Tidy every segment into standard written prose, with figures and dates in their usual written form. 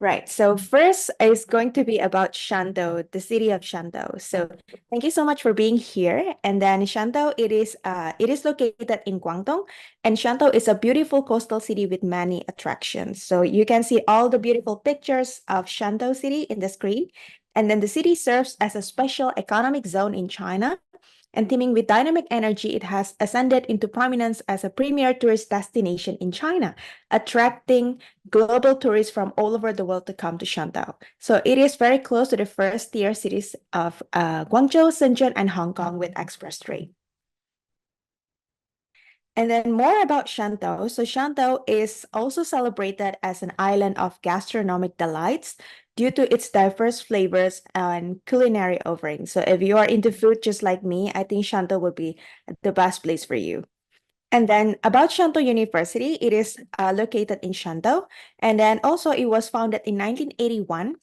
Right. So first is going to be about Shantou, the city of Shantou. So thank you so much for being here. And then Shantou, it is located in Guangdong, and Shantou is a beautiful coastal city with many attractions. So you can see all the beautiful pictures of Shantou city in the screen. And then the city serves as a special economic zone in China. And teeming with dynamic energy, it has ascended into prominence as a premier tourist destination in China, attracting global tourists from all over the world to come to Shantou. So it is very close to the first-tier cities of Guangzhou, Shenzhen, and Hong Kong with express train. And then more about Shantou. So Shantou is also celebrated as an island of gastronomic delights due to its diverse flavors and culinary offerings. So if you are into food just like me, I think Shantou would be the best place for you. And then about Shantou University, it is located in Shantou. And then also it was founded in 1981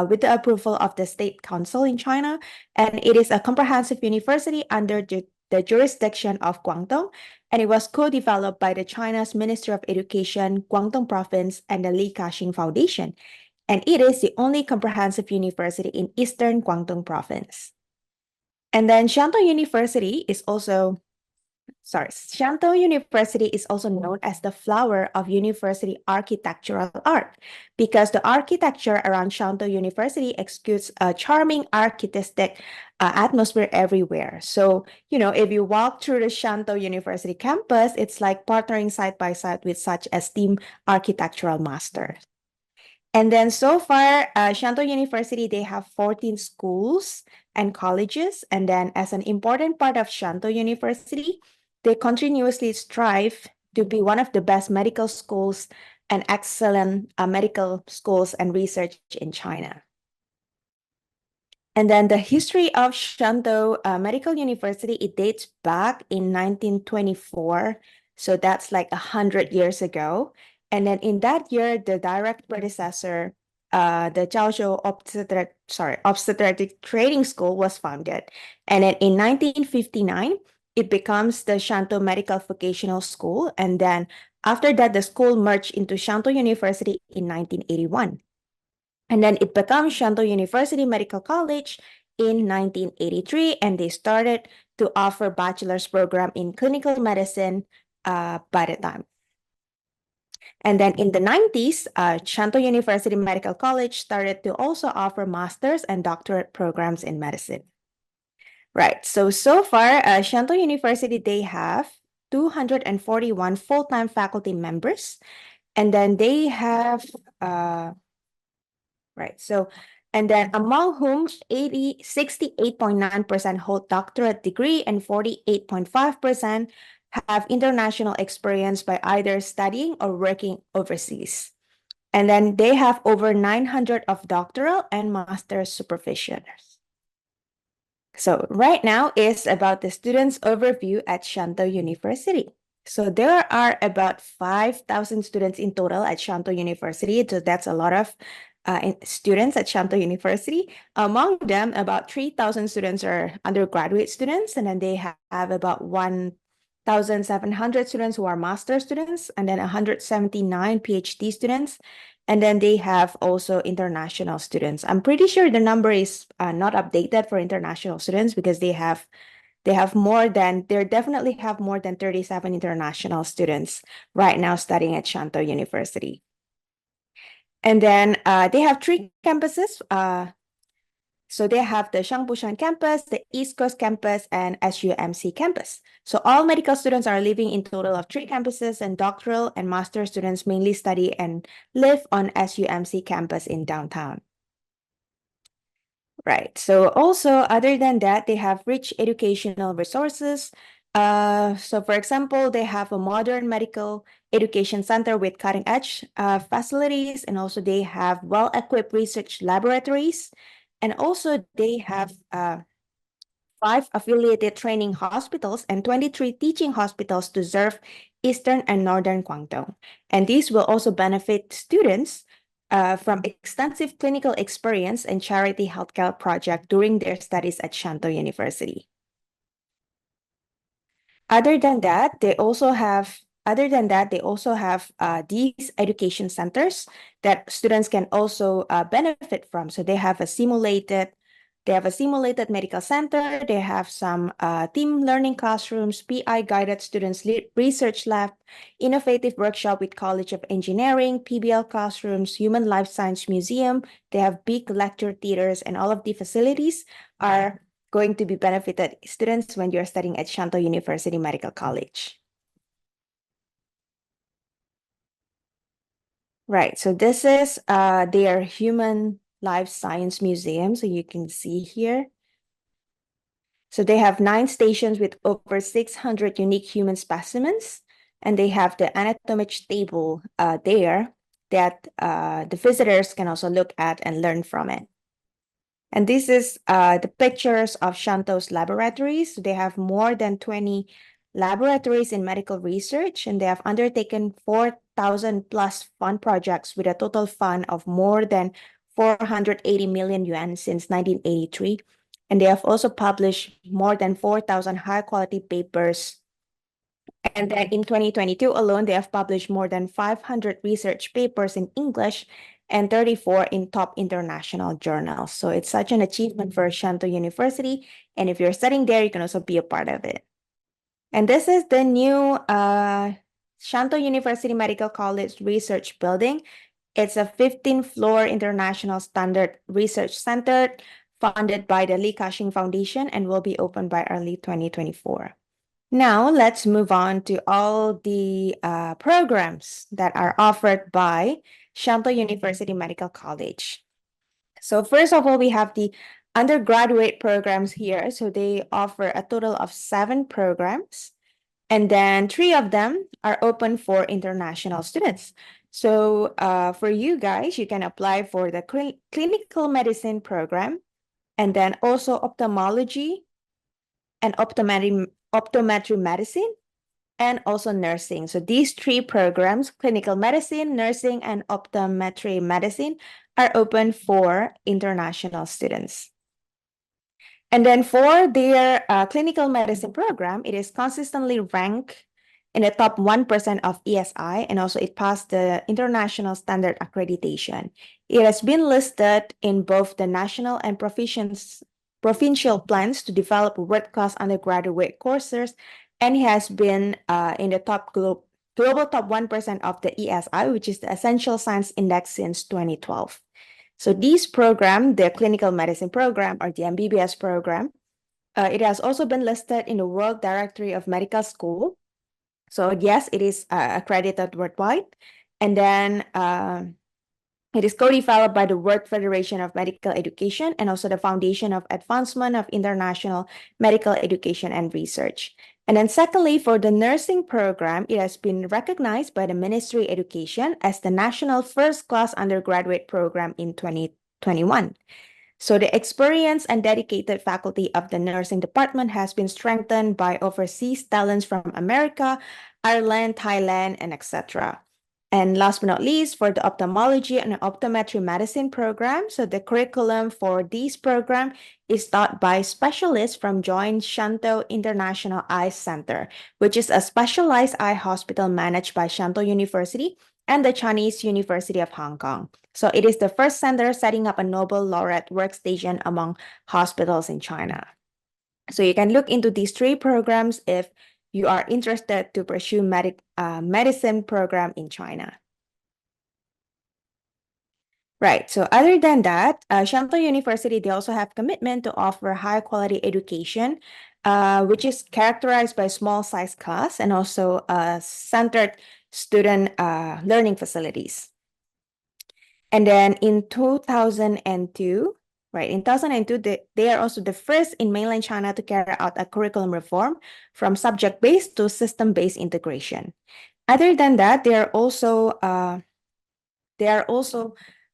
with the approval of the State Council in China. And it is a comprehensive university under the jurisdiction of Guangdong. And it was co-developed by the China's Ministry of Education, Guangdong Province, and the Li Ka-shing Foundation. And it is the only comprehensive university in Eastern Guangdong Province. And then Shantou University is also Shantou University is also known as the flower of university architectural art because the architecture around Shantou University exudes a charming artistic atmosphere everywhere. So, if you walk through the Shantou University campus, it's like partnering side by side with such esteemed architectural masters. And then so far, Shantou University, they have 14 schools and colleges. And then as an important part of Shantou University, they continuously strive to be one of the best medical schools and excellent medical schools and research in China. And then the history of Shantou Medical University, it dates back in 1924. So that's like 100 years ago. And then in that year, the direct predecessor, the Jiaozhou Obstetric Training School was founded. And then in 1959, it becomes the Shantou Medical Vocational School. And then after that, the school merged into Shantou University in 1981. And then it becomes Shantou University Medical College in 1983, and they started to offer bachelor's program in clinical medicine by the time. And then in the 90s, Shantou University Medical College started to also offer master's and doctorate programs in medicine. Right, so far, Shantou University, they have 241 full-time faculty members, and then they have, and then among whom 68.9% hold doctorate degree and 48.5% have international experience by either studying or working overseas. And then they have over 900 of doctoral and master's supervisioners. So right now is about the students overview at Shantou University. So there are about 5,000 students in total at Shantou University. So that's a lot of students at Shantou University. Among them, about 3,000 students are undergraduate students, and then they have about 1,700 students who are master students, and then 179 PhD students, and then they have also international students. I'm pretty sure the number is not updated for international students because they definitely have more than 37 international students right now studying at Shantou University. And then they have 3 campuses. So they have the Shangbushan campus, the East Coast campus, and SUMC campus. So all medical students are living in total of 3 campuses, and doctoral and master students mainly study and live on SUMC campus in downtown. Right. So also, other than that, they have rich educational resources. So for example, they have a modern medical education center with cutting-edge facilities, and also they have well-equipped research laboratories. And also they have 5 affiliated training hospitals and 23 teaching hospitals to serve Eastern and Northern Guangdong. And these will also benefit students from extensive clinical experience and charity healthcare project during their studies at Shantou University. Other than that, they also have other than that, they also have these education centers that students can also benefit from. So they have a simulated medical center. They have some team learning classrooms, PI guided students research lab, innovative workshop with College of Engineering, PBL classrooms, Human Life Science Museum. They have big lecture theaters, and all of the facilities are going to be benefited students when you're studying at Shantou University Medical College. Right, so this is their Human Life Science Museum, so you can see here. So they have 9 stations with over 600 unique human specimens, and they have the anatomic table there that the visitors can also look at and learn from it. And this is the pictures of Shantou's laboratories. They have more than 20 laboratories in medical research, and they have undertaken 4,000 plus fund projects with a total fund of more than 480 million yuan since 1983. And they have also published more than 4,000 high quality papers. And then in 2022 alone, they have published more than 500 research papers in English and 34 in top international journals. So it's such an achievement for Shantou University. And if you're studying there, you can also be a part of it. And this is the new Shantou University Medical College Research Building. It's a 15-floor international standard research center funded by the Li Ka-shing Foundation and will be opened by early 2024. Now, let's move on to all the programs that are offered by Shantou University Medical College. So first of all, we have the undergraduate programs here. So they offer a total of 7 programs, and then 3 of them are open for international students. So for you guys, you can apply for the clinical medicine program, and then also ophthalmology and optometry medicine, and also nursing. So these 3 programs, clinical medicine, nursing, and optometry medicine, are open for international students. And then for their clinical medicine program, it is consistently ranked in the top 1% of ESI, and also it passed the international standard accreditation. It has been listed in both the national and provincial plans to develop world-class undergraduate courses, and has been in the top global top 1% of the ESI, which is the Essential Science Index, since 2012. So this program, the clinical medicine program or the MBBS program, it has also been listed in the World Directory of Medical School. So yes, it is accredited worldwide. And then it is co-developed by the World Federation of Medical Education and also the Foundation of Advancement of International Medical Education and Research. And then secondly, for the nursing program, it has been recognized by the Ministry of Education as the national first-class undergraduate program in 2021. So the experience and dedicated faculty of the nursing department has been strengthened by overseas talents from America, Ireland, Thailand, and etc. And last but not least, for the ophthalmology and optometry medicine program, so the curriculum for this program is taught by specialists from Joint Shantou International Eye Center, which is a specialized eye hospital managed by Shantou University and the Chinese University of Hong Kong. So it is the first center setting up a Nobel laureate workstation among hospitals in China. So you can look into these 3 programs if you are interested to pursue medicine program in China. Right, so other than that, Shantou University, they also have commitment to offer high quality education, which is characterized by small size class and also centered student learning facilities. And then in 2002, right, in 2002, they are also the first in mainland China to carry out a curriculum reform from subject-based to system-based integration. Other than that, they are also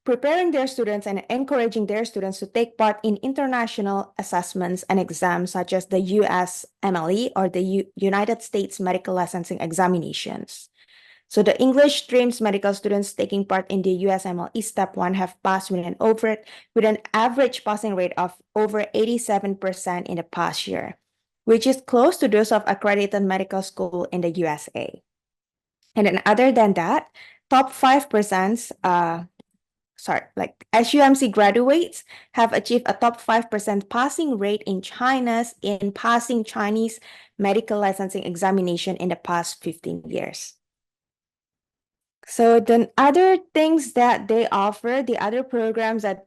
preparing their students and encouraging their students to take part in international assessments and exams such as the USMLE or the United States Medical Licensing Examinations. So the English streams medical students taking part in the USMLE Step 1 have passed with an average passing rate of over 87% in the past year, which is close to those of accredited medical school in the USA. And then other than that, top 5%, like SUMC graduates have achieved a top 5% passing rate in passing Chinese medical licensing examination in the past 15 years. So the other things that they offer, the other programs that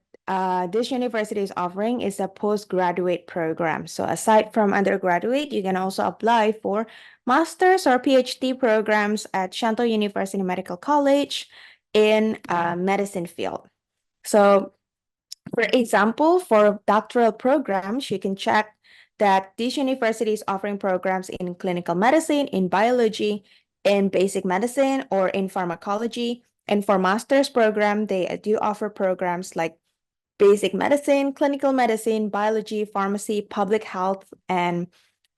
this university is offering is a postgraduate program. So aside from undergraduate, you can also apply for master's or PhD programs at Shantou University Medical College in medicine field. So for example, for doctoral programs, you can check that this university is offering programs in clinical medicine, in biology, in basic medicine, or in pharmacology. And for master's program, they do offer programs like basic medicine, clinical medicine, biology, pharmacy, public health, and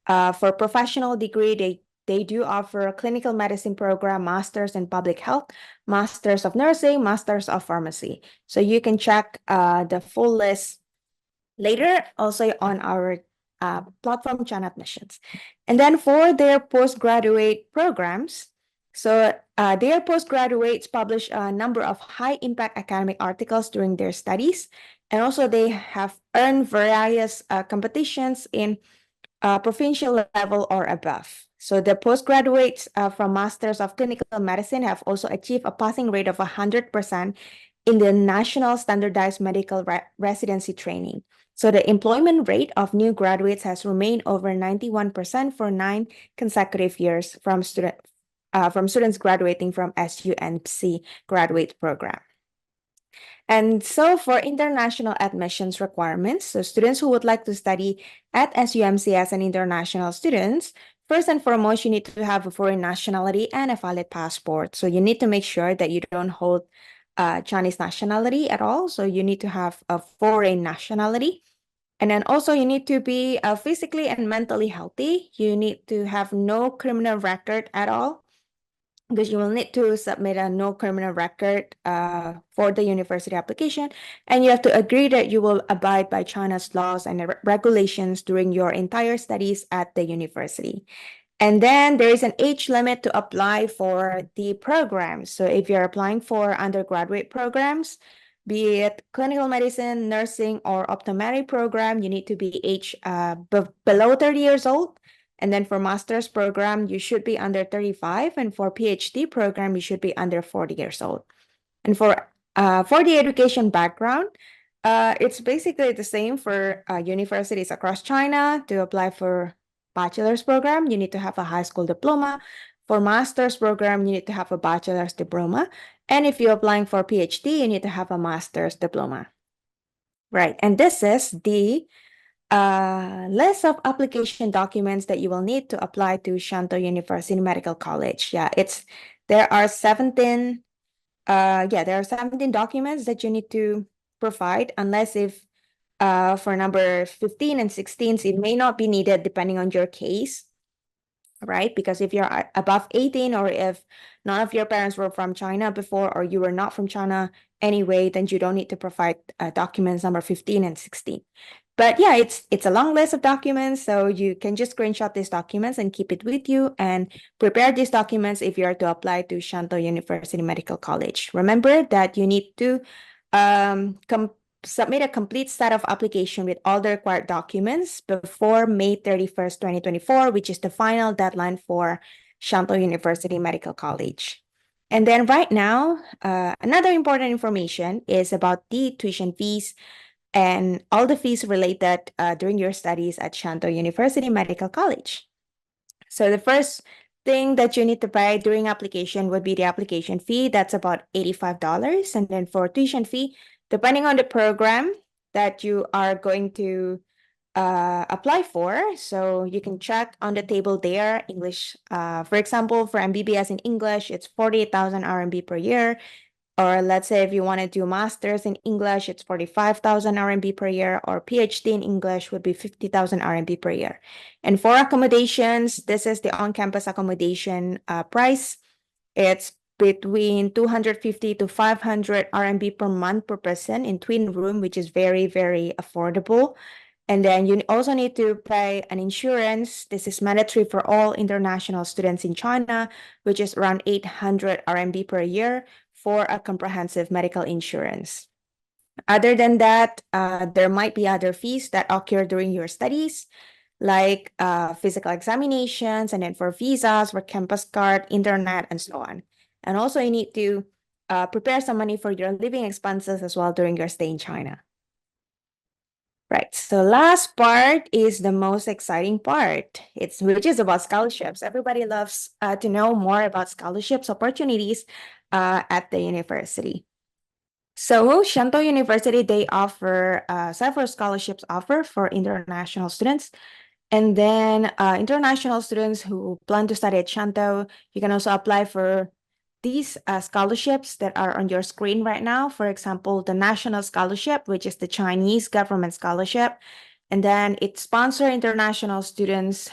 for professional degree, they do offer a clinical medicine program, master's in public health, master's of nursing, master's of pharmacy. So you can check the full list later also on our platform China admissions. And then for their postgraduate programs, so their postgraduates publish a number of high impact academic articles during their studies. And also they have earned various competitions in provincial level or above. So the postgraduates from Masters of Clinical Medicine have also achieved a passing rate of 100% in the National Standardized Medical Residency Training. So the employment rate of new graduates has remained over 91% for 9 consecutive years from students graduating from SUMC graduate program. And so for international admissions requirements, so students who would like to study at SUMC as an international student, first and foremost, you need to have a foreign nationality and a valid passport. So you need to make sure that you don't hold Chinese nationality at all. So you need to have a foreign nationality. And then also you need to be physically and mentally healthy. You need to have no criminal record at all, because you will need to submit a no criminal record for the university application. And you have to agree that you will abide by China's laws and regulations during your entire studies at the university. And then there is an age limit to apply for the programs. So if you're applying for undergraduate programs, be it clinical medicine, nursing, or optometry program, you need to be below 30 years old. And then for master's program, you should be under 35. And for PhD program, you should be under 40 years old. And for the education background, it's basically the same for universities across China. To apply for bachelor's program, you need to have a high school diploma. For master's program, you need to have a bachelor's diploma. And if you're applying for PhD, you need to have a master's diploma. Right, and this is the list of application documents that you will need to apply to Shantou University Medical College. There are 17 documents that you need to provide, unless if for number 15 and 16, it may not be needed depending on your case, right? Because if you're above 18, or if none of your parents were from China before, or you were not from China anyway, then you don't need to provide documents number 15 and 16. But yeah, it's a long list of documents, so you can just screenshot these documents and keep it with you and prepare these documents if you are to apply to Shantou University Medical College. Remember that you need to submit a complete set of application with all the required documents before May 31st, 2024, which is the final deadline for Shantou University Medical College. And then right now, another important information is about the tuition fees and all the fees related during your studies at Shantou University Medical College. So the first thing that you need to pay during application would be the application fee. That's about $85. And then for tuition fee, depending on the program that you are going to apply for, so you can check on the table there. English, for example, for MBBS in English, it's 48,000 RMB per year. Or let's say if you want to do master's in English, it's 45,000 RMB per year, or PhD in English would be 50,000 RMB per year. And for accommodations, this is the on-campus accommodation price. It's between 250 to 500 RMB per month per person in twin room, which is very, very affordable. And then you also need to pay an insurance. This is mandatory for all international students in China, which is around 800 RMB per year for a comprehensive medical insurance. Other than that, there might be other fees that occur during your studies, like physical examinations, and then for visas, for campus card, internet, and so on. And also you need to prepare some money for your living expenses as well during your stay in China. Right. So last part is the most exciting part. Which is about scholarships. Everybody loves to know more about scholarships opportunities at the university. So Shantou University, they offer several scholarships offer for international students. And then international students who plan to study at Shantou, you can also apply for these scholarships that are on your screen right now. For example, the National Scholarship, which is the Chinese government scholarship. And then it sponsors international students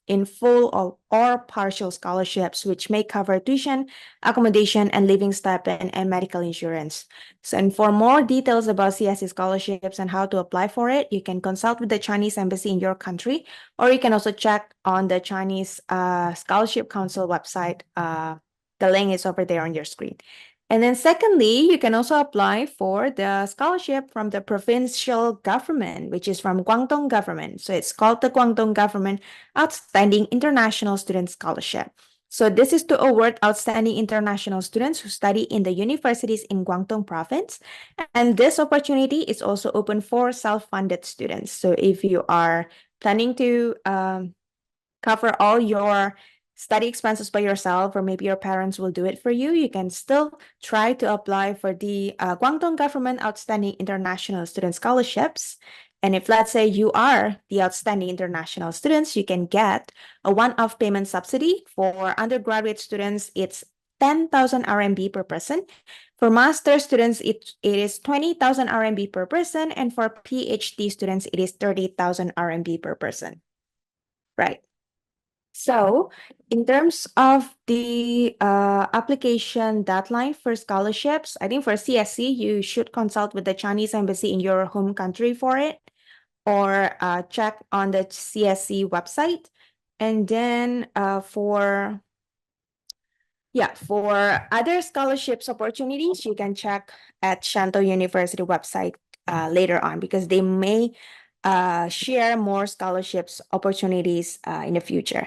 in full or partial scholarships, which may cover tuition, accommodation, and living stipend and medical insurance. So, and for more details about CSC scholarships and how to apply for it, you can consult with the Chinese embassy in your country, or you can also check on the Chinese Scholarship Council website. The link is over there on your screen. And then secondly, you can also apply for the scholarship from the provincial government, which is from Guangdong government. So it's called the Guangdong Government Outstanding International Student Scholarship. So this is to award outstanding international students who study in the universities in Guangdong Province. And this opportunity is also open for self-funded students. So if you are planning to cover all your study expenses by yourself, or maybe your parents will do it for you, you can still try to apply for the Guangdong Government Outstanding International Student Scholarships. And if, let's say, you are the outstanding international students, you can get a one-off payment subsidy. For undergraduate students, it's 10,000 RMB per person. For master students, it is 20,000 RMB per person. And for PhD students, it is 30,000 RMB per person. Right. So in terms of the application deadline for scholarships, I think for CSC, you should consult with the Chinese embassy in your home country for it, or check on the CSC website. And then for other scholarships opportunities, you can check at Shantou University website later on, because they may share more scholarships opportunities in the future.